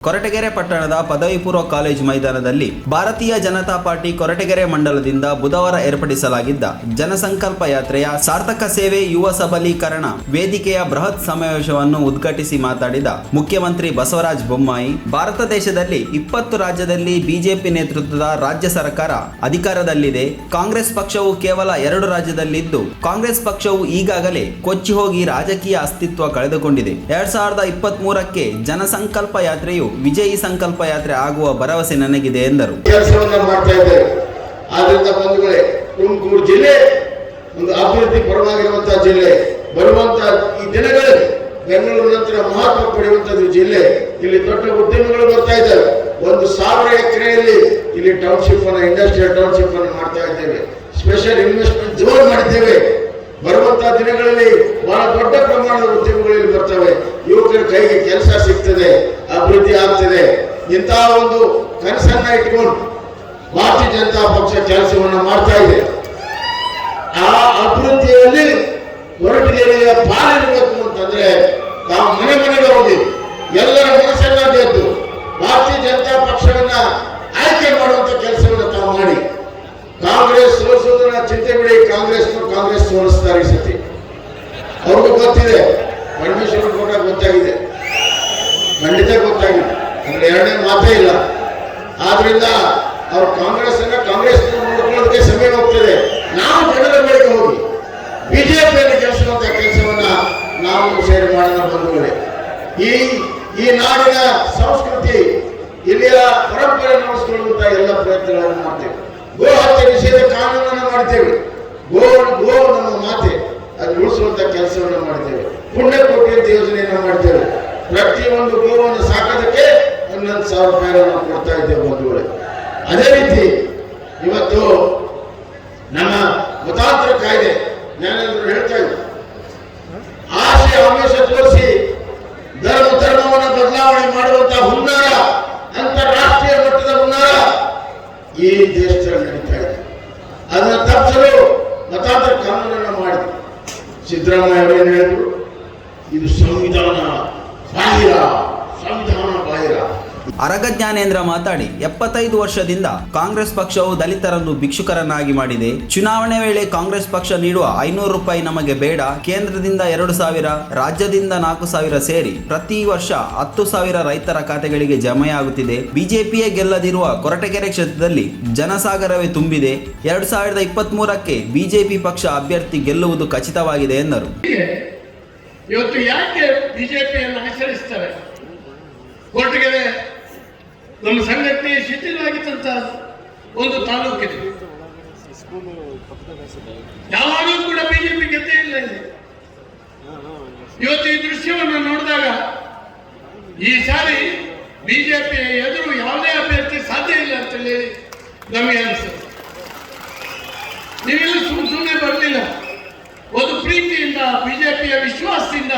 ಕೊರಟಗೆರೆ ಪಟ್ಟಣದ ಪದವಿ ಪೂರ್ವ ಕಾಲೇಜು ಮೈದಾನದಲ್ಲಿ ಭಾರತೀಯ ಜನತಾ ಪಾರ್ಟಿ ಕೊರಟಗೆರೆ ಮಂಡಲದಿಂದ ಬುಧವಾರ ಏರ್ಪಡಿಸಲಾಗಿದ್ದ ಜನಸಂಕಲ್ಪ ಯಾತ್ರೆಯ ಸಾರ್ಥಕ ಸೇವೆ ಯುವ ಸಬಲೀಕರಣ ವೇದಿಕೆಯ ಬೃಹತ್ ಸಮಾವೇಶವನ್ನು ಉದ್ಘಾಟಿಸಿ ಮಾತನಾಡಿದ ಮುಖ್ಯಮಂತ್ರಿ ಬಸವರಾಜ ಬೊಮ್ಮಾಯಿ, ಭಾರತ ದೇಶದಲ್ಲಿ 20 ರಾಜ್ಯದಲ್ಲಿ ಬಿಜೆಪಿ ನೇತೃತ್ವದ ರಾಜ್ಯ ಸರ್ಕಾರ ಅಧಿಕಾರದಲ್ಲಿದೆ. ಕಾಂಗ್ರೆಸ್ ಪಕ್ಷವು ಕೇವಲ 2 ರಾಜ್ಯದಲ್ಲಿದ್ದು, ಕಾಂಗ್ರೆಸ್ ಪಕ್ಷವು ಈಗಾಗಲೇ ಕೊಚ್ಚಿ ಹೋಗಿ ರಾಜಕೀಯ ಅಸ್ತಿತ್ವ ಕಳೆದುಕೊಂಡಿದೆ. 2023ಕ್ಕೆ ಜನಸಂಕಲ್ಪ ಯಾತ್ರೆಯು ವಿಜಯಿ ಸಂಕಲ್ಪ ಯಾತ್ರೆ ಆಗುವ ಭರವಸೆ ನನಗಿದೆ ಎಂದರು. ಕೆಲಸವನ್ನ ಮಾಡ್ತಾ ಇದ್ದೇವೆ. ಆದ್ರಿಂದ ಬಂಧುಗಳೇ, ತುಮಕೂರು ಜಿಲ್ಲೆ ಒಂದು ಅಭಿವೃದ್ಧಿ ಪರವಾಗಿರುವಂತಹ ಜಿಲ್ಲೆ. ಬರುವಂತಹ ಈ ದಿನಗಳಲ್ಲಿ ಬೆಂಗಳೂರು ನಂತರ ಮಹತ್ವ ಪಡೆಯುವಂತದ್ದು ಜಿಲ್ಲೆ. ಇಲ್ಲಿ ದೊಡ್ಡ ಉದ್ಯಮಗಳು ಬರ್ತಾ ಇದ್ದಾವೆ. 1,000 ಎಕರೆಯಲ್ಲಿ ಇಲ್ಲಿ ಟೌನ್ಶಿಪ್ ಅನ್ನು, ಇಂಡಸ್ಟ್ರಿಯಲ್ ಟೌನ್ಶಿಪ್ ಅನ್ನು ಮಾಡ್ತಾ ಇದ್ದೇವೆ. ಸ್ಪೆಷಲ್ ಇನ್ವೆಸ್ಟ್ಮೆಂಟ್ ಝೋನ್ ಮಾಡಿದ್ದೇವೆ. ಬರುವಂತಹ ದಿನಗಳಲ್ಲಿ ಬಹಳ ದೊಡ್ಡ ಪ್ರಮಾಣದ ಉದ್ಯಮಗಳಲ್ಲಿ ಬರ್ತವೆ. ಯುವಕರ ಕೈಗೆ ಕೆಲಸ ಸಿಗ್ತದೆ, ಅಭಿವೃದ್ಧಿ ಆಗ್ತದೆ. ಇಂತಹ ಒಂದು ಕನಸನ್ನ ಇಟ್ಕೊಂಡು ಭಾರತೀಯ ಜನತಾ ಪಕ್ಷ ಕೆಲಸವನ್ನು ಮಾಡ್ತಾ ಇದೆ. ಆ ಅಭಿವೃದ್ಧಿಯಲ್ಲಿ ಕೊರಟಗೆರೆಯ ಪಾಲಿರಬೇಕು ಅಂತಂದ್ರೆ ನಾವು ಮನೆ ಮನೆಗೆ ಹೋಗಿ ಎಲ್ಲರ ಮನಸ್ಸನ್ನ ಗೆದ್ದು ಭಾರತೀಯ ಜನತಾ ಪಕ್ಷವನ್ನ ಆಯ್ಕೆ ಮಾಡುವಂತ ಕೆಲಸವನ್ನು ತಾವು ಮಾಡಿ. ಕಾಂಗ್ರೆಸ್ ಸೋಲಿಸೋದನ್ನ ಚಿಂತೆ ಬಿಡಿ, ಕಾಂಗ್ರೆಸ್ ಸೋಲಿಸ್ತಾರೆ. ಈ ಸತಿ ಅವ್ರಿಗೂ ಗೊತ್ತಿದೆ, ಪರಮೇಶ್ವರ್ ಕೂಡ ಗೊತ್ತಾಗಿದೆ, ಖಂಡಿತ ಗೊತ್ತಾಗಿದೆ, ಅಂದ್ರೆ ಎರಡನೇ ಮಾತೇ ಇಲ್ಲ. ಆದ್ರಿಂದ ಅವ್ರು ಕಾಂಗ್ರೆಸ್ ನೋಡ್ಕೊಳ್ಳೋದಕ್ಕೆ ಸಮಯ ಹೋಗ್ತದೆ. ನಾವು ಜನರ ಬಳಿಗೆ ಹೋಗಿ ಬಿಜೆಪಿಯನ್ನು ಗೆಲ್ಲಿಸುವಂತ ಕೆಲಸವನ್ನ ನಾವು ಸೇರಿ ಮಾಡೋಣ ಬಂಧುಗಳೇ. ಈ ನಾಡಿನ ಸಂಸ್ಕೃತಿ, ಇಲ್ಲಿಯ ಪರಂಪರೆ ಉಳಿಸಿಕೊಳ್ಳುವಂತ ಎಲ್ಲ ಪ್ರಯತ್ನಗಳನ್ನು ಮಾಡ್ತೇವೆ. ಗೋ ಹತ್ಯೆ ನಿಷೇಧ ಕಾನೂನನ್ನು ಮಾಡ್ತೇವೆ. ಗೋ ನಮ್ಮ ಮಾತೆ, ಅದು ಉಳಿಸುವಂತ ಕೆಲಸವನ್ನು ಮಾಡ್ತೇವೆ. ಪುಣ್ಯಕೋಟಿ ಅಂತ ಯೋಜನೆಯನ್ನು ಮಾಡ್ತೇವೆ. ಪ್ರತಿಯೊಂದು ಗೋವನ್ನು ಸಾಕೋದಕ್ಕೆ 11,000 ರೂಪಾಯಿಗಳನ್ನು ಕೊಡ್ತಾ ಇದ್ದೇವೆ ಬಂಧುಗಳೇ. ಅದೇ ರೀತಿ ಇವತ್ತು ನಮ್ಮ ಮತಾಂತರ ಕಾಯ್ದೆ ಜ್ಞಾನೇಂದ್ರ ಹೇಳ್ತಾ ಇದ್ರು, ಆಸೆ ಆವೇಶ ತೋರಿಸಿ ಧರ್ಮವನ್ನು ಬದಲಾವಣೆ ಮಾಡುವಂತಹ ಹುನ್ನಾರ, ಅಂತಾರಾಷ್ಟ್ರೀಯ ಮಟ್ಟದ ಹುನ್ನಾರ ಈ ದೇಶದಲ್ಲಿ ನಡೀತಾ ಇದೆ. ಅದನ್ನು ತಪ್ಪಿಸಲು ಮತಾಂತರ ಕಾನೂನನ್ನು ಮಾಡಿದ್ರು. ಸಿದ್ದರಾಮಯ್ಯ ಅವರೇನು ಹೇಳಿದ್ರು, ಇದು ಸಂವಿಧಾನ ಬಾಹಿರ. ಅರಗ ಜ್ಞಾನೇಂದ್ರ ಮಾತಾಡಿ, 75 ವರ್ಷದಿಂದ ಕಾಂಗ್ರೆಸ್ ಪಕ್ಷವು ದಲಿತರನ್ನು ಭಿಕ್ಷುಕರನ್ನಾಗಿ ಮಾಡಿದೆ. ಚುನಾವಣೆ ವೇಳೆ ಕಾಂಗ್ರೆಸ್ ಪಕ್ಷ ನೀಡುವ 500 ರೂಪಾಯಿ ನಮಗೆ ಬೇಡ, ಕೇಂದ್ರದಿಂದ 2,000, ರಾಜ್ಯದಿಂದ 4,000 ಸೇರಿ ಪ್ರತಿ ವರ್ಷ 10,000 ರೈತರ ಖಾತೆಗಳಿಗೆ ಜಮೆಯಾಗುತ್ತಿದೆ. ಬಿಜೆಪಿಯೇ ಗೆಲ್ಲದಿರುವ ಕೊರಟಗೆರೆ ಕ್ಷೇತ್ರದಲ್ಲಿ ಜನಸಾಗರವೇ ತುಂಬಿದೆ. 2023ಕ್ಕೆ ಬಿಜೆಪಿ ಪಕ್ಷ ಅಭ್ಯರ್ಥಿ ಗೆಲ್ಲುವುದು ಖಚಿತವಾಗಿದೆ ಎಂದರು. ಇವತ್ತು ಯಾಕೆ ಬಿಜೆಪಿಯನ್ನು ಆಚರಿಸ್ತಾರೆ? ಕೊರಟಗೆರೆ ನಮ್ಮ ಸಂಘಟನೆ ಶಿಥಿಲವಾಗಿದ್ದಂತ ಒಂದು ತಾಲೂಕಿದೆ. ಯಾವಾಗಲೂ ಕೂಡ ಬಿಜೆಪಿ ಗೆದ್ದೇ ಇಲ್ಲ ಇಲ್ಲಿ. ಇವತ್ತು ಈ ದೃಶ್ಯವನ್ನು ನೋಡಿದಾಗ ಈ ಸಾರಿ ಬಿಜೆಪಿಯ ಎದುರು ಯಾವುದೇ ಅಭ್ಯರ್ಥಿ ಸಾಧ್ಯ ಇಲ್ಲ ಅಂತ ಹೇಳಿ ನಮಗೆ ಅನಿಸುತ್ತೆ. ನೀವೆಲ್ಲ ಸುಮ್ಮನೆ ಬರಲಿಲ್ಲ. ಒಂದು ಪ್ರೀತಿಯಿಂದ, ಬಿಜೆಪಿಯ ವಿಶ್ವಾಸದಿಂದ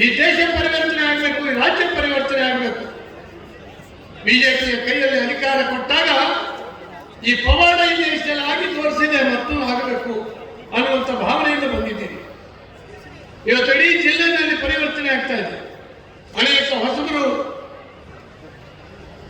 ಈ ದೇಶ ಪರಿವರ್ತನೆ ಆಗಬೇಕು, ಈ ರಾಜ್ಯ ಪರಿವರ್ತನೆ ಆಗಬೇಕು. ಬಿಜೆಪಿಯ ಕೈಯಲ್ಲಿ ಅಧಿಕಾರ ಕೊಟ್ಟಾಗ ಈ ಪವಾಡ ಈ ದೇಶದಲ್ಲಿ ಆಗಿ ತೋರಿಸಿದೆ ಮತ್ತು ಆಗಬೇಕು ಅನ್ನುವಂಥ ಭಾವನೆಯಿಂದ ಬಂದಿದ್ದೀರಿ. ಇವತ್ತು ಇಡೀ ಜಿಲ್ಲೆಯಲ್ಲಿ ಪರಿವರ್ತನೆ ಆಗ್ತಾ ಇದೆ. ಅನೇಕ ಹೊಸಬರು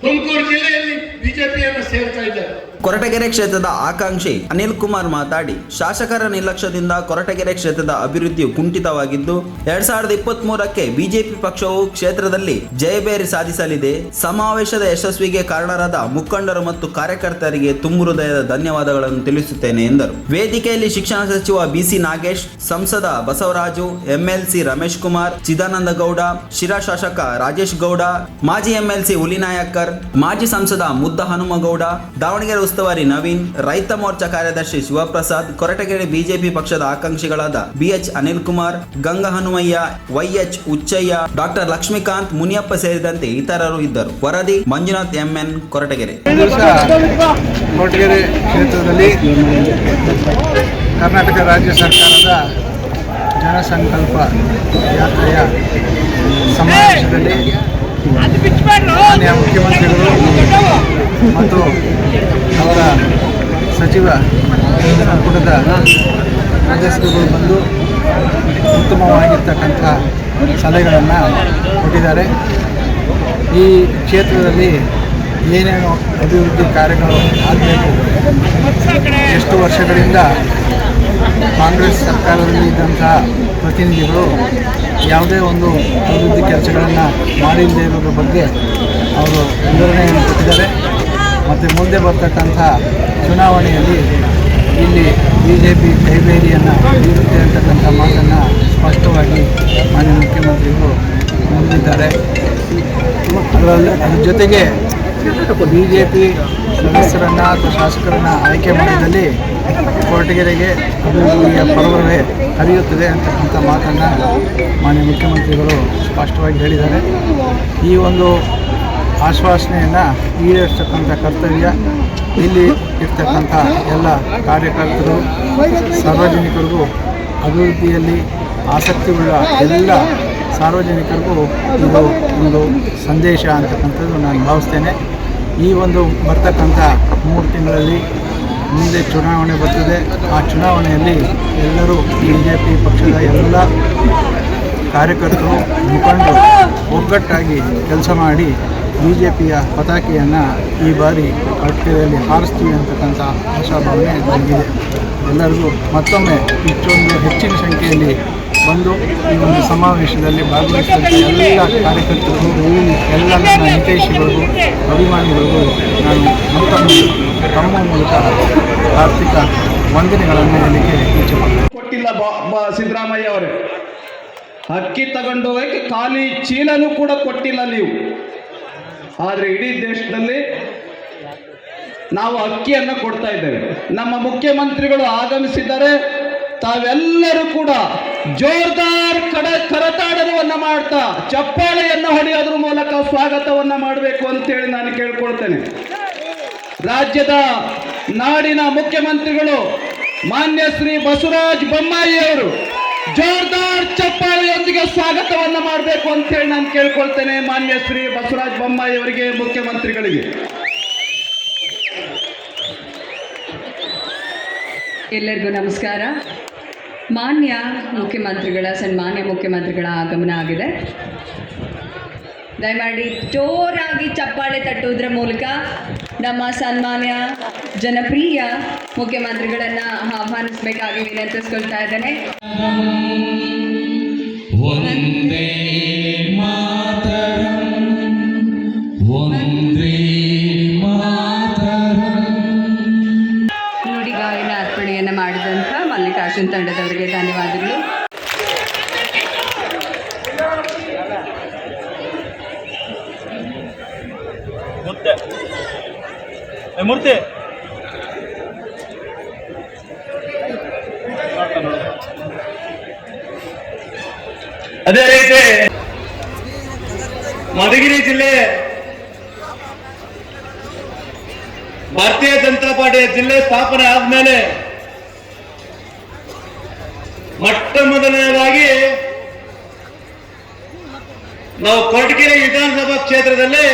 ತುಮಕೂರು ಜಿಲ್ಲೆಯಲ್ಲಿ ಬಿಜೆಪಿಯನ್ನು ಸೇರ್ತಾ ಇದ್ದಾರೆ. ಕೊರಟಗೆರೆ ಕ್ಷೇತ್ರದ ಆಕಾಂಕ್ಷಿ ಅನಿಲ್ ಕುಮಾರ್ ಮಾತಾಡಿ, ಶಾಸಕರ ನಿರ್ಲಕ್ಷ್ಯದಿಂದ ಕೊರಟಗೆರೆ ಕ್ಷೇತ್ರದ ಅಭಿವೃದ್ಧಿಯು ಕುಂಠಿತವಾಗಿದ್ದು, 2023ಕ್ಕೆ ಬಿಜೆಪಿ ಪಕ್ಷವು ಕ್ಷೇತ್ರದಲ್ಲಿ ಜಯಬೇರಿ ಸಾಧಿಸಲಿದೆ. ಸಮಾವೇಶದ ಯಶಸ್ವಿಗೆ ಕಾರಣರಾದ ಮುಖಂಡರು ಮತ್ತು ಕಾರ್ಯಕರ್ತರಿಗೆ ತುಂಬು ಹೃದಯದ ಧನ್ಯವಾದಗಳನ್ನು ತಿಳಿಸುತ್ತೇನೆ ಎಂದರು. ವೇದಿಕೆಯಲ್ಲಿ ಶಿಕ್ಷಣ ಸಚಿವ ಬಿಸಿ ನಾಗೇಶ್, ಸಂಸದ ಬಸವರಾಜು, ಎಂಎಲ್ಸಿ ರಮೇಶ್ ಕುಮಾರ್, ಚಿದಾನಂದ ಗೌಡ, ಶಿರಾ ಶಾಸಕ ರಾಜೇಶ್ ಗೌಡ, ಮಾಜಿ ಎಂಎಲ್ಸಿ ಹುಲಿನಾಯಕರ್, ಮಾಜಿ ಸಂಸದ ಮುದ್ದ ಹನುಮಗೌಡ, ದಾವಣಗೆರೆ ಉಸ್ತುವಾರಿ ನವೀನ್, ರೈತ ಮೋರ್ಚಾ ಕಾರ್ಯದರ್ಶಿ ಶಿವಪ್ರಸಾದ್, ಕೊರಟಗೆರೆ ಬಿಜೆಪಿ ಪಕ್ಷದ ಆಕಾಂಕ್ಷಿಗಳಾದ BH Anil Kumar, Ganga Hanumaiah, YH Uchchaiah, doctor Lakshmikanth, Muniyappa ಸೇರಿದಂತೆ ಇತರರು ಇದ್ದರು. ವರದಿ ಮಂಜುನಾಥ್ ಎಂಎನ್, ಕೊರಟಗೆರೆ. ಕೊರಟಗೆರೆ ಕ್ಷೇತ್ರದಲ್ಲಿ ಕರ್ನಾಟಕ ರಾಜ್ಯ ಸರ್ಕಾರದ ಜನಸಂಕಲ್ಪ ಯಾತ್ರೆಯ ಸಮಾವೇಶದಲ್ಲಿ ಮಾನ್ಯ ಮುಖ್ಯಮಂತ್ರಿಗಳು ಮತ್ತು ಅವರ ಸಚಿವ ಸಂಪುಟದ ಸದಸ್ಯರುಗಳು ಬಂದು ಉತ್ತಮವಾಗಿರ್ತಕ್ಕಂಥ ಸಲಹೆಗಳನ್ನು ಕೊಟ್ಟಿದ್ದಾರೆ. ಈ ಕ್ಷೇತ್ರದಲ್ಲಿ ಏನೇನು ಅಭಿವೃದ್ಧಿ ಕಾರ್ಯಗಳು ಆಗಬೇಕು, ಎಷ್ಟು ವರ್ಷಗಳಿಂದ ಕಾಂಗ್ರೆಸ್ ಸರ್ಕಾರದಲ್ಲಿ ಇದ್ದಂತಹ ಪ್ರತಿನಿಧಿಗಳು ಯಾವುದೇ ಒಂದು ಅಭಿವೃದ್ಧಿ ಕೆಲಸಗಳನ್ನು ಮಾಡಿಲ್ಲದೆ ಇರೋದ್ರ ಬಗ್ಗೆ ಅವರು ವಿವರಣೆಯನ್ನು ಕೊಟ್ಟಿದ್ದಾರೆ. ಮತ್ತು ಮುಂದೆ ಬರ್ತಕ್ಕಂಥ ಚುನಾವಣೆಯಲ್ಲಿ ಇಲ್ಲಿ BJP ಕೈಬೇರಿಯನ್ನು ಬೀರುತ್ತೆ ಅಂತಕ್ಕಂಥ ಮಾತನ್ನು ಸ್ಪಷ್ಟವಾಗಿ ಮಾನ್ಯ ಮುಖ್ಯಮಂತ್ರಿಗಳು ನುಡಿದಿದ್ದಾರೆ. ಅದ್ರ ಜೊತೆಗೆ BJP ಸದಸ್ಯರನ್ನು ಅಥವಾ ಶಾಸಕರನ್ನು ಆಯ್ಕೆ ಮಾಡಿದಲ್ಲಿ ಕೊರಟಗೆರೆಗೆ ಅಭಿವೃದ್ಧಿಯ ಪರ್ವವೇ ಹರಿಯುತ್ತದೆ ಅಂತಕ್ಕಂಥ ಮಾತನ್ನು ಮಾನ್ಯ ಮುಖ್ಯಮಂತ್ರಿಗಳು ಸ್ಪಷ್ಟವಾಗಿ ಹೇಳಿದ್ದಾರೆ. ಈ ಒಂದು ಆಶ್ವಾಸನೆಯನ್ನು ಈಡೇರಿಸ್ತಕ್ಕಂಥ ಕರ್ತವ್ಯ ಇಲ್ಲಿ ಇರ್ತಕ್ಕಂಥ ಎಲ್ಲ ಕಾರ್ಯಕರ್ತರು, ಸಾರ್ವಜನಿಕರಿಗೂ, ಅಭಿವೃದ್ಧಿಯಲ್ಲಿ ಆಸಕ್ತಿಯುಳ್ಳ ಎಲ್ಲ ಸಾರ್ವಜನಿಕರಿಗೂ ಇದು ಒಂದು ಸಂದೇಶ ಅಂತಕ್ಕಂಥದ್ದು ನಾನು ಭಾವಿಸ್ತೇನೆ. ಈ ಒಂದು ಬರ್ತಕ್ಕಂಥ 3 ತಿಂಗಳಲ್ಲಿ ಮುಂದೆ ಚುನಾವಣೆ ಬರ್ತದೆ. ಆ ಚುನಾವಣೆಯಲ್ಲಿ ಎಲ್ಲರೂ BJP ಪಕ್ಷದ ಎಲ್ಲ ಕಾರ್ಯಕರ್ತರು, ಮುಖಂಡರು ಒಗ್ಗಟ್ಟಾಗಿ ಕೆಲಸ ಮಾಡಿ BJPಯ ಪತಾಕೆಯನ್ನು ಈ ಬಾರಿ ಕೊರಟಗೆರೆಯಲ್ಲಿ ಹಾರಿಸ್ತೀವಿ ಅಂತಕ್ಕಂಥ ಆಶಾಭಾವನೆ ನನಗಿದೆ. ಎಲ್ಲರಿಗೂ ಮತ್ತೊಮ್ಮೆ ಇಷ್ಟೊಂದು ಹೆಚ್ಚಿನ ಸಂಖ್ಯೆಯಲ್ಲಿ ಬಂದು ಈ ಒಂದು ಸಮಾವೇಶದಲ್ಲಿ ಭಾಗವಹಿಸಿದಂಥ ಎಲ್ಲ ಕಾರ್ಯಕರ್ತರಿಗೂ, ಎಲ್ಲ ನನ್ನ ಹಿತೈಷಿಗಳಿಗೂ, ಅಭಿಮಾನಿಗಳಿಗೂ ನಾನು ಮತ್ತೊಮ್ಮೆ ತಮ್ಮ ಮೂಲಕ ಆರ್ಥಿಕ ವಂದನೆಗಳನ್ನು ಹೇಳಲಿಕ್ಕೆ ಇಚ್ಛೆಪಡ್ತೀನಿ. ಕೊಟ್ಟಿಲ್ಲ ಸಿದ್ದರಾಮಯ್ಯ ಅವರೇ, ಅಕ್ಕಿ ತಗೊಂಡು ಹೋಗಕ್ಕೆ ಖಾಲಿ ಚೀಲನೂ ಕೂಡ ಕೊಟ್ಟಿಲ್ಲ ನೀವು. ಆದರೆ ಇಡೀ ದೇಶದಲ್ಲಿ ನಾವು ಅಕ್ಕಿಯನ್ನು ಕೊಡ್ತಾ ಇದ್ದೇವೆ. ನಮ್ಮ ಮುಖ್ಯಮಂತ್ರಿಗಳು ಆಗಮಿಸಿದ್ದಾರೆ. ತಾವೆಲ್ಲರೂ ಕೂಡ ಜೋರ್ದಾರ್ ಕರತಾಡನವನ್ನು ಮಾಡ್ತಾ ಚಪ್ಪಾಳೆಯನ್ನು ಹೊಡೆಯೋದ್ರ ಮೂಲಕ ಸ್ವಾಗತವನ್ನ ಮಾಡಬೇಕು ಅಂತೇಳಿ ನಾನು ಕೇಳ್ಕೊಳ್ತೇನೆ. ರಾಜ್ಯದ ನಾಡಿನ ಮುಖ್ಯಮಂತ್ರಿಗಳು ಮಾನ್ಯ ಶ್ರೀ ಬಸವರಾಜ ಬೊಮ್ಮಾಯಿ ಅವರು ಜೋರ್ದಾರ್ ಚಪ್ಪಾಳೆಯೊಂದಿಗೆ ಸ್ವಾಗತವನ್ನ ಮಾಡಬೇಕು ಅಂತೇಳಿ ನಾನು ಕೇಳ್ಕೊಳ್ತೇನೆ ಮಾನ್ಯ ಶ್ರೀ ಬಸವರಾಜ ಬೊಮ್ಮಾಯಿ ಅವರಿಗೆ, ಮುಖ್ಯಮಂತ್ರಿಗಳಿಗೆ. ಎಲ್ಲರಿಗೂ ನಮಸ್ಕಾರ. ಸನ್ಮಾನ್ಯ ಮುಖ್ಯಮಂತ್ರಿಗಳ ಆಗಮನ ಆಗಿದೆ. ದಯಮಾಡಿ ಜೋರಾಗಿ ಚಪ್ಪಾಳೆ ತಟ್ಟುವುದರ ಮೂಲಕ ನಮ್ಮ ಸನ್ಮಾನ್ಯ ಜನಪ್ರಿಯ ಮುಖ್ಯಮಂತ್ರಿಗಳನ್ನು ಆಹ್ವಾನಿಸಬೇಕಾಗಿ ವಿನಂತಿಸ್ಕೊಳ್ತಾ ಇದ್ದೇನೆ. ವಂದೇ ಮಾತರಂ, ವಂದೇ ಮಾತರಂ. ನುಡಿಗಾಯನ ಅರ್ಪಣೆಯನ್ನು ಮಾಡಿದಂಥ ಮಲ್ಲಿಕಾರ್ಜುನ್ ತಂಡದವರಿಗೆ ಧನ್ಯವಾದಗಳು. ಮೂರ್ತಿ ಅದೇ ರೀತಿ ಮಧುಗಿರಿ ಜಿಲ್ಲೆ ಭಾರತೀಯ ಜನತಾ ಪಾರ್ಟಿಯ ಜಿಲ್ಲೆ ಸ್ಥಾಪನೆ ಆದ್ಮೇಲೆ ಮೊಟ್ಟ ಮೊದಲನೇದಾಗಿ ನಾವು ಕೊರಟಗೆರೆ ವಿಧಾನಸಭಾ ಕ್ಷೇತ್ರದಲ್ಲಿ